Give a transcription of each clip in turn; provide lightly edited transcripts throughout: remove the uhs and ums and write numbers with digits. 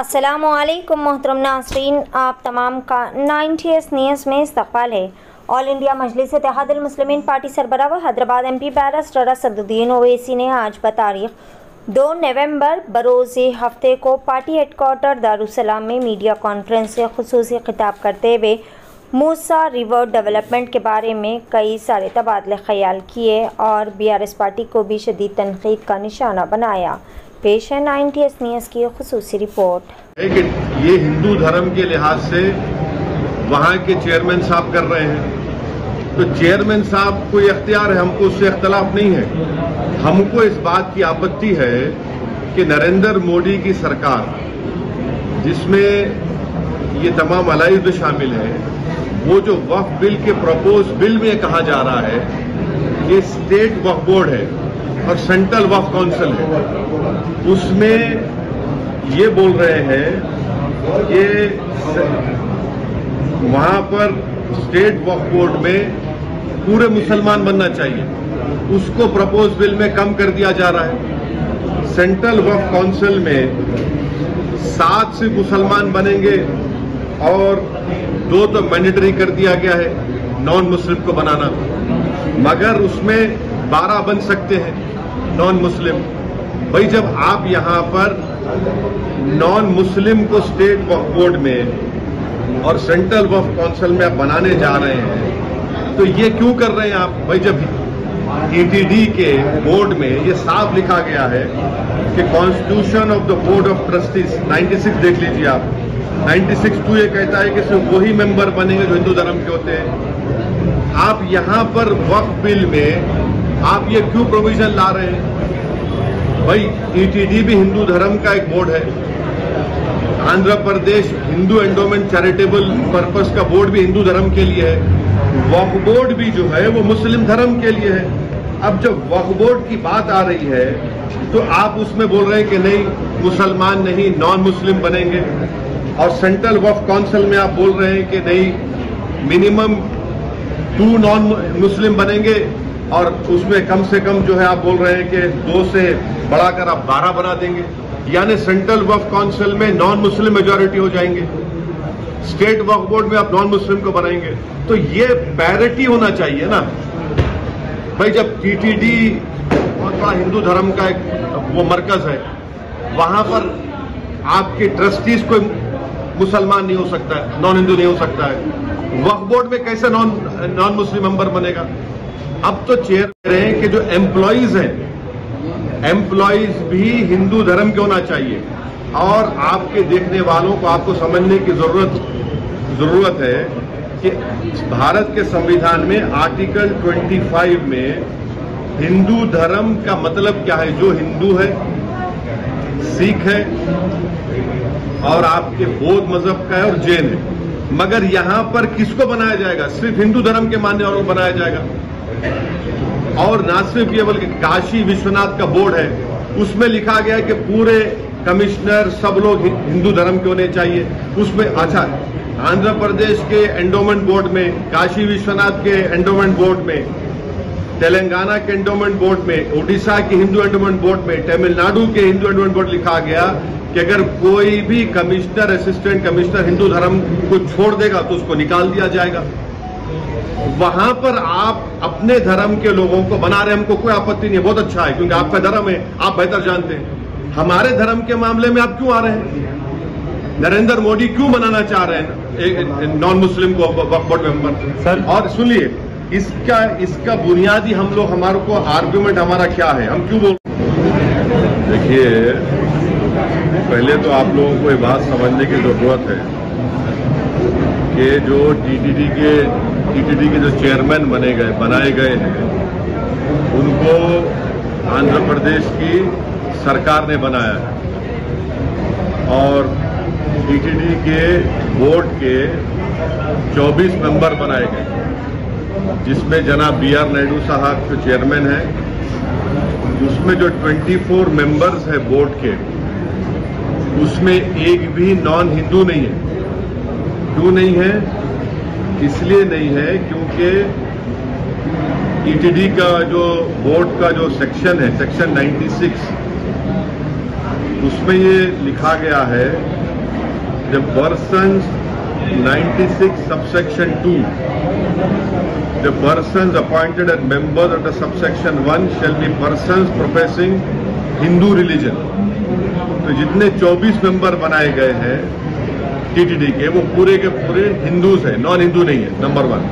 अस्सलामुअलैकुम मोहतरम नाज़रीन, आप तमाम का 90s न्यूज़ में इस्तक़बाल है। ऑल इंडिया मजलिस इत्तेहादुल मुस्लिमीन पार्टी सरबराह व हैदराबाद MP बैरिस्टर असदुद्दीन ओवैसी ने आज बतारीख 2 नवंबर बरोज़ हफ्ते को पार्टी हेडक्वार्टर दारुसलाम में मीडिया कॉन्फ्रेंस से खुसूसी खिताब करते हुए मूसा रिवर डेवलपमेंट के बारे में कई सारे तबादले ख्याल किए और BRS पार्टी को भी शदीद तनकीद का निशाना बनाया। पेश है 90s न्यूज़ की खुसूसी रिपोर्ट। ये हिंदू धर्म के लिहाज से वहाँ के चेयरमैन साहब कर रहे हैं, तो चेयरमैन साहब को इख्तियार है, हमको उससे इख्तलाफ नहीं है। हमको इस बात की आपत्ति है कि नरेंद्र मोदी की सरकार, जिसमें ये तमाम अलाइद शामिल है, वो जो वक्फ बिल के प्रपोज बिल में कहा जा रहा है ये स्टेट वक्फ बोर्ड है और सेंट्रल वक्फ काउंसिल है, उसमें ये बोल रहे हैं कि वहां पर स्टेट वक्फ बोर्ड में पूरे मुसलमान बनना चाहिए, उसको प्रपोज बिल में कम कर दिया जा रहा है। सेंट्रल वक्फ काउंसिल में 7 से मुसलमान बनेंगे और 2 तो मैंडेटरी कर दिया गया है नॉन मुस्लिम को बनाना, मगर उसमें 12 बन सकते हैं नॉन मुस्लिम। भाई जब आप यहां पर नॉन मुस्लिम को स्टेट वक्फ बोर्ड में और सेंट्रल वक्फ काउंसिल में आप बनाने जा रहे हैं, तो ये क्यों कर रहे हैं आप? भाई जब ETD के बोर्ड में ये साफ लिखा गया है कि constitution of the board of trustees 96 देख लीजिए आप, 96(2) ये कहता है कि सिर्फ वही मेंबर बनेंगे जो हिंदू धर्म के होते हैं। आप यहां पर वक्फ बिल में आप ये क्यों प्रोविजन ला रहे हैं? भाई ETD भी हिंदू धर्म का एक बोर्ड है, Andhra Pradesh Hindu endowment charitable purpose का बोर्ड भी हिंदू धर्म के लिए है, वक्फ बोर्ड भी जो है वो मुस्लिम धर्म के लिए है। अब जब वक्फ बोर्ड की बात आ रही है तो आप उसमें बोल रहे हैं कि नहीं मुसलमान नहीं नॉन मुस्लिम बनेंगे, और सेंट्रल वक्फ काउंसिल में आप बोल रहे हैं कि नहीं मिनिमम 2 नॉन मुस्लिम बनेंगे और उसमें कम से कम जो है आप बोल रहे हैं कि 2 से बढ़ाकर आप 12 बना देंगे, यानी सेंट्रल वक्फ काउंसिल में नॉन मुस्लिम मेजॉरिटी हो जाएंगे, स्टेट वक्फ बोर्ड में आप नॉन मुस्लिम को बनाएंगे। तो ये पैरिटी होना चाहिए ना भाई। जब TTD बहुत बड़ा हिंदू धर्म का एक वो मरकज है, वहां पर आपके ट्रस्टीज कोई मुसलमान नहीं हो सकता है, नॉन हिंदू नहीं हो सकता है, वक्फ बोर्ड में कैसे नॉन मुस्लिम मेंबर बनेगा? अब तो चेयर रहे हैं कि जो एम्प्लॉइज हैं, एम्प्लॉइज भी हिंदू धर्म के होना चाहिए। और आपके देखने वालों को आपको समझने की जरूरत है कि भारत के संविधान में आर्टिकल 25 में हिंदू धर्म का मतलब क्या है? जो हिंदू है, सिख है और आपके बौद्ध मजहब का है और जैन है। मगर यहां पर किसको बनाया जाएगा? सिर्फ हिंदू धर्म के मानने वालों को बनाया जाएगा। और ना सिर्फ ये बल्कि काशी विश्वनाथ का बोर्ड है, उसमें लिखा गया है कि पूरे कमिश्नर सब लोग हिंदू धर्म के होने चाहिए। उसमें अच्छा आंध्र प्रदेश के एंडोमेंट बोर्ड में, काशी विश्वनाथ के एंडोमेंट बोर्ड में, तेलंगाना के एंडोमेंट बोर्ड में, उड़ीसा के हिंदू एंडोमेंट बोर्ड में, तमिलनाडु के हिंदू एंडोमेंट बोर्ड लिखा गया कि अगर कोई भी कमिश्नर असिस्टेंट कमिश्नर हिंदू धर्म को छोड़ देगा तो उसको निकाल दिया जाएगा। वहां पर आप अपने धर्म के लोगों को बना रहे हैं, हमको कोई आपत्ति नहीं है, बहुत अच्छा है, क्योंकि आपका धर्म है, आप बेहतर जानते हैं। हमारे धर्म के मामले में आप क्यों आ रहे हैं? नरेंद्र मोदी क्यों बनाना चाह रहे हैं नॉन मुस्लिम को वक्फ बोर्ड मेंबर? सर और सुनिए, इसका बुनियादी हमारे को आर्ग्यूमेंट हमारा क्या है, हम क्यों बोल? देखिए, पहले तो आप लोगों को ये बात समझने की जरूरत है कि जो TTD के जो चेयरमैन बनाए गए हैं, उनको आंध्र प्रदेश की सरकार ने बनाया है और TTD के बोर्ड के 24 मेंबर बनाए गए, जिसमें जनाब BR नायडू साहब जो चेयरमैन हैं, उसमें जो 24 मेंबर्स हैं बोर्ड के, उसमें एक भी नॉन हिंदू नहीं है। क्यों नहीं है? इसलिए नहीं है क्योंकि ETD का जो बोर्ड का जो सेक्शन है, सेक्शन 96, उसमें ये लिखा गया है the persons 96 subsection 2, the persons appointed as members of the subsection 1 shall be persons professing Hindu religion. तो जितने 24 मेंबर बनाए गए हैं टीटीडी के, वो पूरे के पूरे हिंदूज हैं, नॉन हिंदू नहीं है, नंबर 1।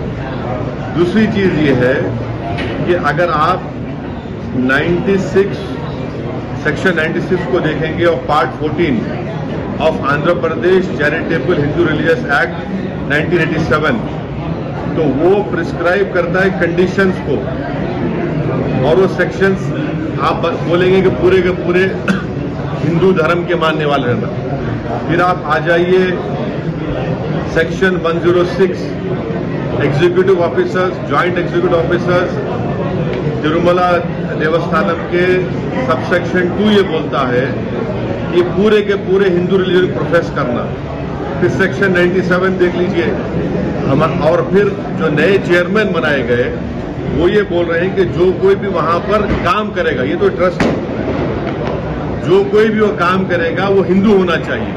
दूसरी चीज ये है कि अगर आप 96 सेक्शन 96 को देखेंगे और part 14 of Andhra Pradesh charitable Hindu religious act 1987, तो वो प्रिस्क्राइब करता है कंडीशंस को, और वो सेक्शंस आप बोलेंगे कि पूरे के पूरे हिंदू धर्म के मानने वाले रहना। फिर आप आ जाइए section 106 executive officers, joint executive officers Tirumala Devasthanam के सबसेक्शन 2 ये बोलता है कि पूरे के पूरे हिंदू रिलीजन प्रोफेस करना। फिर सेक्शन 97 देख लीजिए और फिर जो नए चेयरमैन बनाए गए वो ये बोल रहे हैं कि जो कोई भी वहां पर काम करेगा, ये तो ट्रस्ट, जो कोई भी वो काम करेगा वो हिंदू होना चाहिए।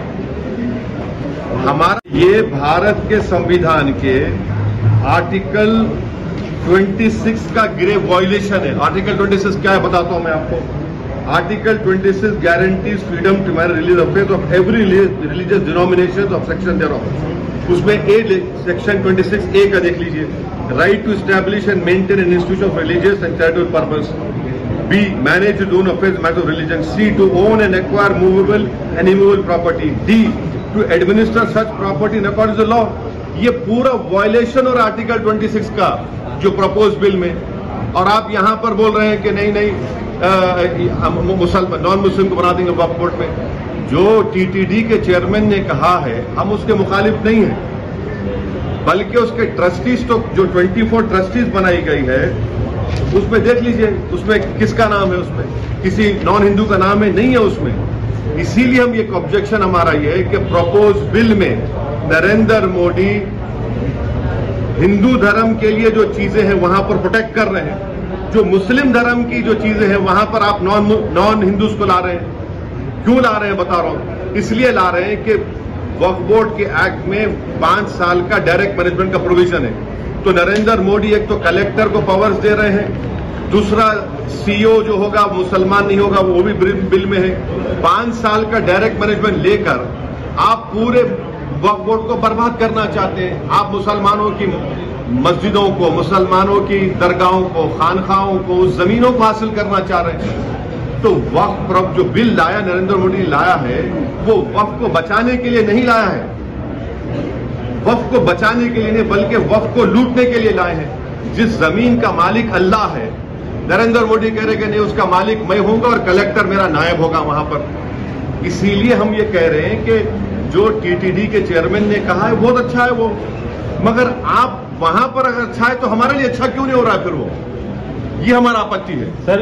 हमारा ये भारत के संविधान के आर्टिकल 26 का ग्रेव वायलेशन है। आर्टिकल 26 क्या है बताता हूं मैं आपको। Article 26 guarantees freedom to marry religious affairs of every religious denominations of section thereof. उसमें सेक्शन 26A का देख लीजिए, right to establish and maintain an institution of religious and charitable purpose. B, manage its own affairs, matters of religion. C, to own and acquire movable and immovable property. D, to administer such property in accordance with the law. ये पूरा violation और article 26 का जो propose bill में, और आप यहां पर बोल रहे हैं कि नहीं मुसलमान नॉन मुस्लिम को बना देंगे वक्फ बोर्ड में। जो टीटीडी के चेयरमैन ने कहा है हम उसके मुखालिफ नहीं है, बल्कि उसके ट्रस्टीज, तो जो 24 ट्रस्टीज बनाई गई है उसमें देख लीजिए, उसमें किसका नाम है, उसमें किसी नॉन हिंदू का नाम है, नहीं है उसमें। इसीलिए हम एक ऑब्जेक्शन हमारा ये है कि प्रपोज बिल में नरेंद्र मोदी हिंदू धर्म के लिए जो चीजें हैं वहां पर प्रोटेक्ट कर रहे हैं, जो मुस्लिम धर्म की जो चीजें हैं वहां पर आप नॉन हिंदूज को ला रहे हैं। क्यों ला रहे हैं बता रहा हूं, इसलिए ला रहे हैं कि वक्फ बोर्ड के एक्ट में 5 साल का डायरेक्ट मैनेजमेंट का प्रोविजन है। तो नरेंद्र मोदी एक तो कलेक्टर को पावर्स दे रहे हैं, दूसरा सीईओ जो होगा मुसलमान नहीं होगा, वो भी बिल में है। 5 साल का डायरेक्ट मैनेजमेंट लेकर आप पूरे वक्फ बोर्ड को बर्बाद करना चाहते हैं। आप मुसलमानों की मस्जिदों को, मुसलमानों की दरगाहों को, खानखाहों को, उस जमीनों को हासिल करना चाह रहे हैं। तो वक्फ जो बिल लाया नरेंद्र मोदी लाया है वो वक्फ को बचाने के लिए नहीं लाया है, वक्फ को बचाने के लिए नहीं बल्कि वक्फ को लूटने के लिए लाए हैं। जिस जमीन का मालिक अल्लाह है, नरेंद्र मोदी कह रहे कि नहीं उसका मालिक मैं होऊंगा और कलेक्टर मेरा नायब होगा वहां पर। इसीलिए हम ये कह रहे हैं कि जो टीटीडी के चेयरमैन ने कहा है बहुत अच्छा है वो, मगर आप वहां पर अगर अच्छा है तो हमारे लिए अच्छा क्यों नहीं हो रहा है फिर वो, ये हमारा आपत्ति है। सर